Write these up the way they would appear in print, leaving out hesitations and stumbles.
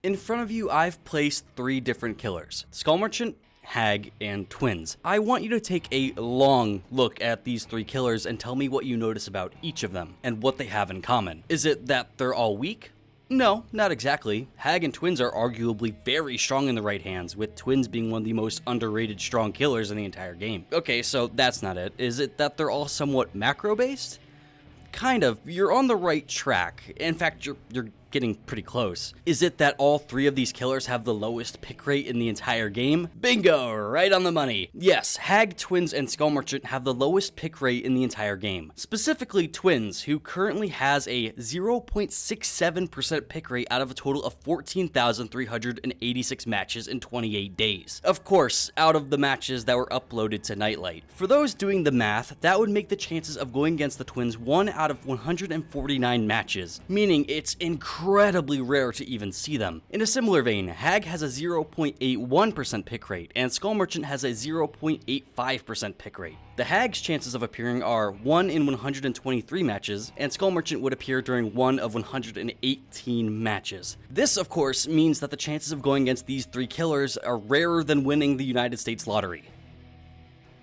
In front of you, I've placed 3 different killers: Skull Merchant, Hag, and Twins. I want you to take a long look at these 3 killers and tell me what you notice about each of them and what they have in common. Is it that they're all weak? No, not exactly. Hag and Twins are arguably very strong in the right hands, with Twins being one of the most underrated strong killers in the entire game. Okay, so that's not it. Is it that they're all somewhat macro-based? Kind of. You're on the right track. In fact, you're getting pretty close. Is it that all 3 of these killers have the lowest pick rate in the entire game? Bingo! Right on the money. Yes, Hag, Twins, and Skull Merchant have the lowest pick rate in the entire game. Specifically Twins, who currently has a 0.67% pick rate out of a total of 14,386 matches in 28 days. Of course, out of the matches that were uploaded to Nightlight. For those doing the math, that would make the chances of going against the Twins 1 out of 149 matches, meaning it's incredibly rare to even see them. In a similar vein, Hag has a 0.81% pick rate, and Skull Merchant has a 0.85% pick rate. The Hag's chances of appearing are 1 in 123 matches, and Skull Merchant would appear during 1 of 118 matches. This, of course, means that the chances of going against these 3 killers are rarer than winning the United States lottery.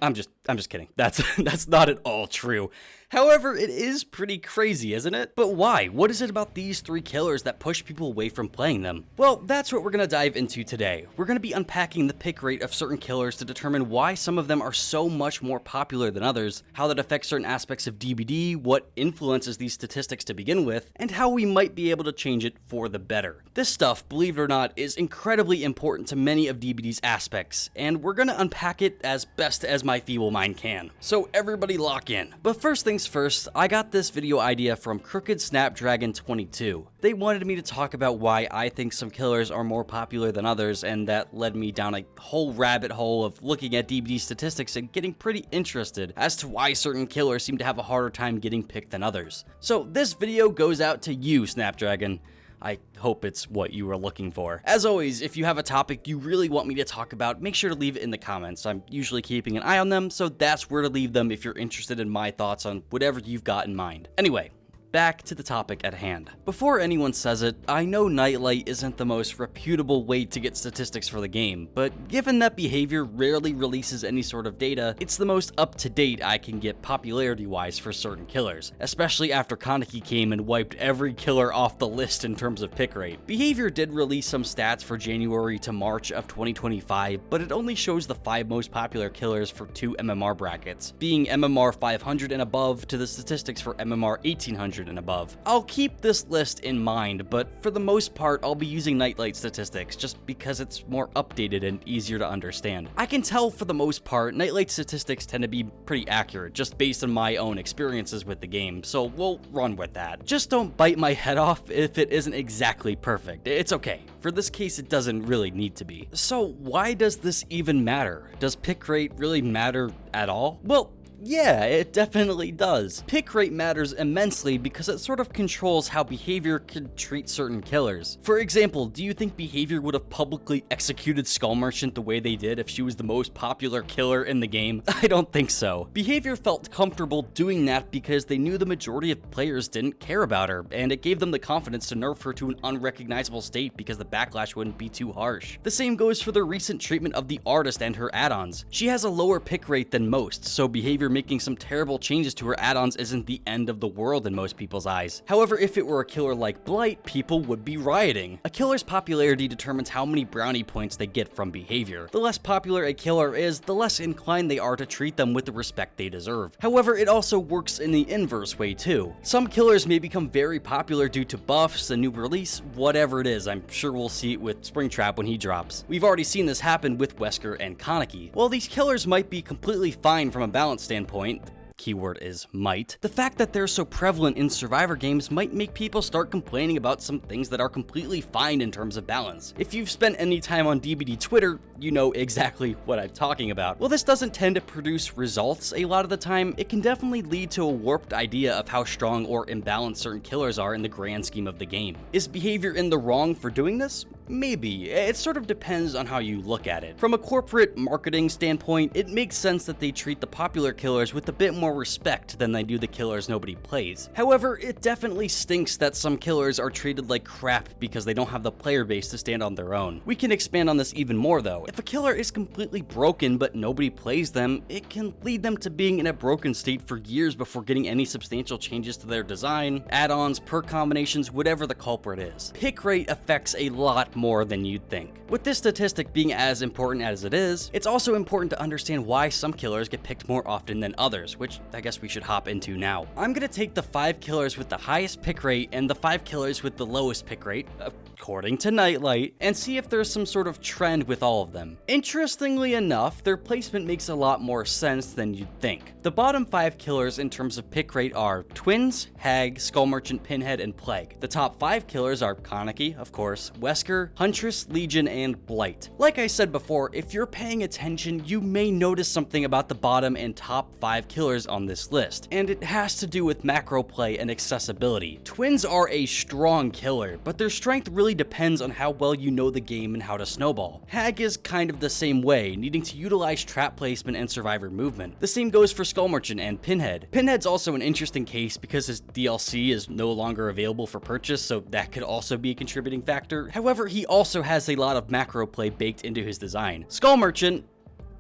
I'm just kidding. That's not at all true. However, it is pretty crazy, isn't it? But why? What is it about these 3 killers that push people away from playing them? Well, that's what we're gonna dive into today. We're gonna be unpacking the pick rate of certain killers to determine why some of them are so much more popular than others, how that affects certain aspects of DBD, what influences these statistics to begin with, and how we might be able to change it for the better. This stuff, believe it or not, is incredibly important to many of DBD's aspects, and we're gonna unpack it as best as my feeble mind can. So everybody lock in. But first things first, I got this video idea from Crooked Snapdragon 22. They wanted me to talk about why I think some killers are more popular than others, and that led me down a whole rabbit hole of looking at DBD statistics and getting pretty interested as to why certain killers seem to have a harder time getting picked than others. So this video goes out to you, Snapdragon. I hope it's what you were looking for. As always, if you have a topic you really want me to talk about, make sure to leave it in the comments. I'm usually keeping an eye on them, so that's where to leave them if you're interested in my thoughts on whatever you've got in mind. Anyway, back to the topic at hand. Before anyone says it, I know Nightlight isn't the most reputable way to get statistics for the game, but given that Behavior rarely releases any sort of data, it's the most up-to-date I can get popularity-wise for certain killers, especially after Kaneki came and wiped every killer off the list in terms of pick rate. Behavior did release some stats for January to March of 2025, but it only shows the 5 most popular killers for 2 MMR brackets, being MMR 500 and above to the statistics for MMR 1800 and above. I'll keep this list in mind, but for the most part, I'll be using Nightlight statistics just because it's more updated and easier to understand. I can tell for the most part, Nightlight statistics tend to be pretty accurate, just based on my own experiences with the game, so we'll run with that. Just don't bite my head off if it isn't exactly perfect. It's okay. For this case, it doesn't really need to be. So why does this even matter? Does pick rate really matter at all? Well, yeah, it definitely does. Pick rate matters immensely because it sort of controls how Behavior can treat certain killers. For example, do you think Behavior would have publicly executed Skull Merchant the way they did if she was the most popular killer in the game? I don't think so. Behavior felt comfortable doing that because they knew the majority of players didn't care about her, and it gave them the confidence to nerf her to an unrecognizable state because the backlash wouldn't be too harsh. The same goes for the recent treatment of the artist and her add-ons. She has a lower pick rate than most, so Behavior making some terrible changes to her add-ons isn't the end of the world in most people's eyes. However, if it were a killer like Blight, people would be rioting. A killer's popularity determines how many brownie points they get from Behavior. The less popular a killer is, the less inclined they are to treat them with the respect they deserve. However, it also works in the inverse way too. Some killers may become very popular due to buffs, a new release, whatever it is. I'm sure we'll see it with Springtrap when he drops. We've already seen this happen with Wesker and Kaneki. While these killers might be completely fine from a balance standpoint, keyword is might, the fact that they're so prevalent in Survivor games might make people start complaining about some things that are completely fine in terms of balance. If you've spent any time on DBD Twitter, you know exactly what I'm talking about. While this doesn't tend to produce results a lot of the time, it can definitely lead to a warped idea of how strong or imbalanced certain killers are in the grand scheme of the game. Is Behavior in the wrong for doing this? Maybe. It sort of depends on how you look at it. From a corporate marketing standpoint, it makes sense that they treat the popular killers with a bit more respect than they do the killers nobody plays. However, it definitely stinks that some killers are treated like crap because they don't have the player base to stand on their own. We can expand on this even more though. If a killer is completely broken but nobody plays them, it can lead them to being in a broken state for years before getting any substantial changes to their design, add-ons, perk combinations, whatever the culprit is. Pick rate affects a lot more than you'd think. With this statistic being as important as it is, it's also important to understand why some killers get picked more often than others, which I guess we should hop into now. I'm gonna take the 5 killers with the highest pick rate and the 5 killers with the lowest pick rate, according to Nightlight, and see if there's some sort of trend with all of them. Interestingly enough, their placement makes a lot more sense than you'd think. The bottom 5 killers in terms of pick rate are Twins, Hag, Skull Merchant, Pinhead, and Plague. The top 5 killers are Kaneki, of course, Wesker, Huntress, Legion, and Blight. Like I said before, if you're paying attention, you may notice something about the bottom and top 5 killers on this list, and it has to do with macro play and accessibility. Twins are a strong killer, but their strength really depends on how well you know the game and how to snowball. Hag is kind of the same way, needing to utilize trap placement and survivor movement. The same goes for Skull Merchant and Pinhead. Pinhead's also an interesting case because his DLC is no longer available for purchase, so that could also be a contributing factor. However, he also has a lot of macro play baked into his design. Skull Merchant,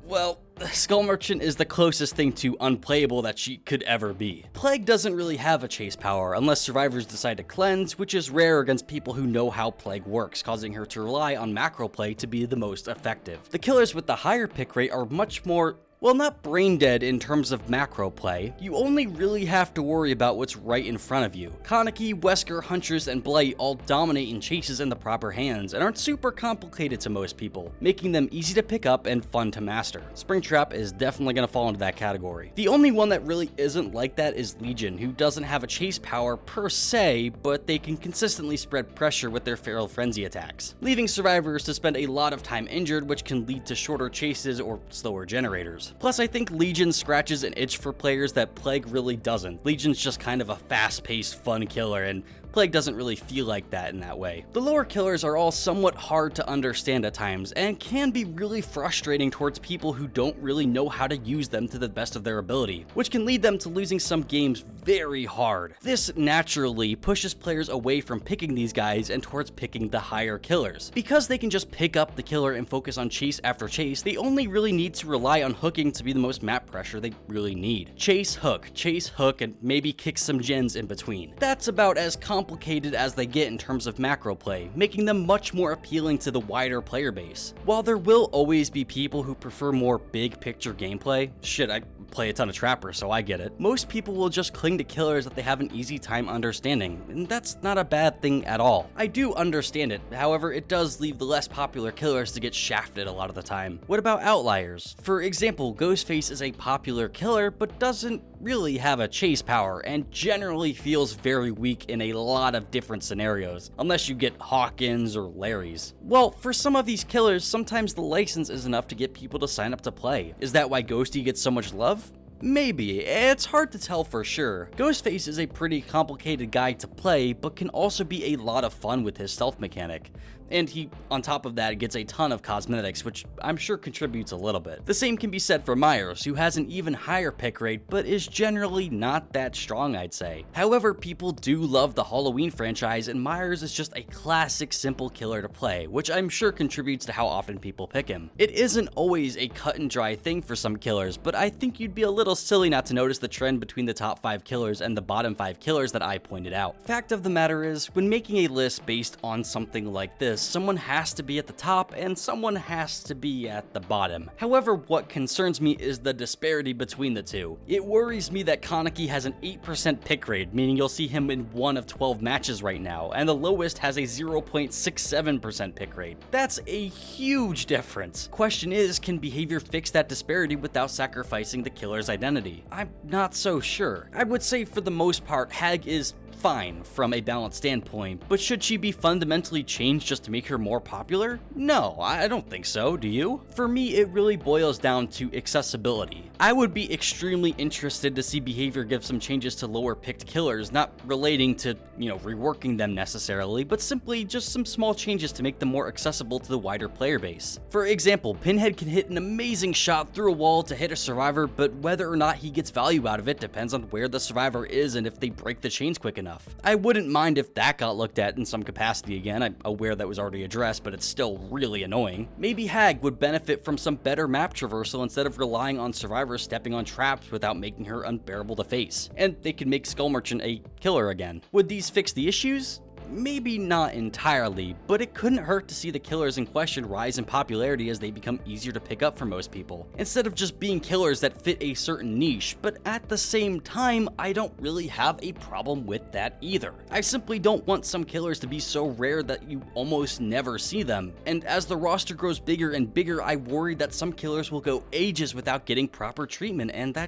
well, Skull Merchant is the closest thing to unplayable that she could ever be. Plague doesn't really have a chase power unless survivors decide to cleanse, which is rare against people who know how Plague works, causing her to rely on macro play to be the most effective. The killers with the higher pick rate are much more, well, not brain dead in terms of macro play. You only really have to worry about what's right in front of you. Kaneki, Wesker, Huntress, and Blight all dominate in chases in the proper hands and aren't super complicated to most people, making them easy to pick up and fun to master. Springtrap is definitely going to fall into that category. The only one that really isn't like that is Legion, who doesn't have a chase power per se, but they can consistently spread pressure with their Feral Frenzy attacks, leaving survivors to spend a lot of time injured, which can lead to shorter chases or slower generators. Plus, I think Legion scratches an itch for players that Plague really doesn't. Legion's just kind of a fast-paced, fun killer, and Plague doesn't really feel like that in that way. The lower killers are all somewhat hard to understand at times, and can be really frustrating towards people who don't really know how to use them to the best of their ability, which can lead them to losing some games very hard. This naturally pushes players away from picking these guys and towards picking the higher killers. Because they can just pick up the killer and focus on chase after chase, they only really need to rely on hooking to be the most map pressure they really need. Chase, hook, and maybe kick some gens in between. That's about as complicated as they get in terms of macro play, making them much more appealing to the wider player base. While there will always be people who prefer more big picture gameplay, shit, I play a ton of Trapper, so I get it, most people will just cling to killers that they have an easy time understanding, and that's not a bad thing at all. I do understand it, however, it does leave the less popular killers to get shafted a lot of the time. What about outliers? For example, Ghostface is a popular killer, but doesn't really have a chase power, and generally feels very weak in a lot of different scenarios, unless you get Hawkins or Larry's. Well, for some of these killers, sometimes the license is enough to get people to sign up to play. Is that why Ghosty gets so much love? Maybe, it's hard to tell for sure. Ghostface is a pretty complicated guy to play, but can also be a lot of fun with his stealth mechanic. And he, on top of that, gets a ton of cosmetics, which I'm sure contributes a little bit. The same can be said for Myers, who has an even higher pick rate, but is generally not that strong, I'd say. However, people do love the Halloween franchise, and Myers is just a classic simple killer to play, which I'm sure contributes to how often people pick him. It isn't always a cut and dry thing for some killers, but I think you'd be a little silly not to notice the trend between the top 5 killers and the bottom 5 killers that I pointed out. Fact of the matter is, when making a list based on something like this, someone has to be at the top and someone has to be at the bottom. However, what concerns me is the disparity between the two. It worries me that Kaneki has an 8% pick rate, meaning you'll see him in 1 of 12 matches right now, and the lowest has a 0.67% pick rate. That's a huge difference. Question is, can behavior fix that disparity without sacrificing the killer's identity? I'm not so sure. I would say for the most part, Hag is fine from a balance standpoint, but should she be fundamentally changed just to make her more popular? No, I don't think so, do you? For me, it really boils down to accessibility. I would be extremely interested to see behavior give some changes to lower picked killers, not relating to, reworking them necessarily, but simply just some small changes to make them more accessible to the wider player base. For example, Pinhead can hit an amazing shot through a wall to hit a survivor, but whether or not he gets value out of it depends on where the survivor is and if they break the chains quick enough. I wouldn't mind if that got looked at in some capacity again. I'm aware that was already addressed, but it's still really annoying. Maybe Hag would benefit from some better map traversal instead of relying on survivors stepping on traps without making her unbearable to face. And they could make Skull Merchant a killer again. Would these fix the issues? Maybe not entirely, but it couldn't hurt to see the killers in question rise in popularity as they become easier to pick up for most people, instead of just being killers that fit a certain niche. But at the same time, I don't really have a problem with that either. I simply don't want some killers to be so rare that you almost never see them, and as the roster grows bigger and bigger, I worry that some killers will go ages without getting proper treatment, and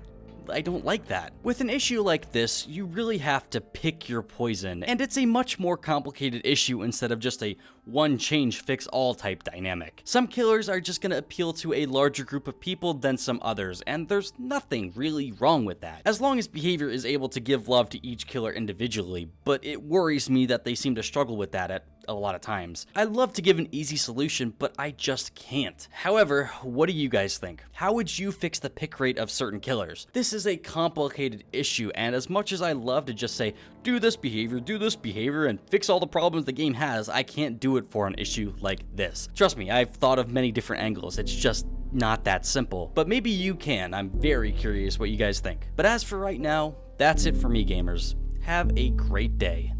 I don't like that. With an issue like this, you really have to pick your poison, and it's a much more complicated issue instead of just a one change fix all type dynamic. Some killers are just gonna appeal to a larger group of people than some others, and there's nothing really wrong with that, as long as behavior is able to give love to each killer individually, but it worries me that they seem to struggle with that at a lot of times. I'd love to give an easy solution, but I just can't. However, what do you guys think? How would you fix the pick rate of certain killers? This is a complicated issue, and as much as I love to just say, do this behavior, and fix all the problems the game has, I can't do it for an issue like this. Trust me, I've thought of many different angles. It's just not that simple. But maybe you can. I'm very curious what you guys think. But as for right now, that's it for me, gamers. Have a great day.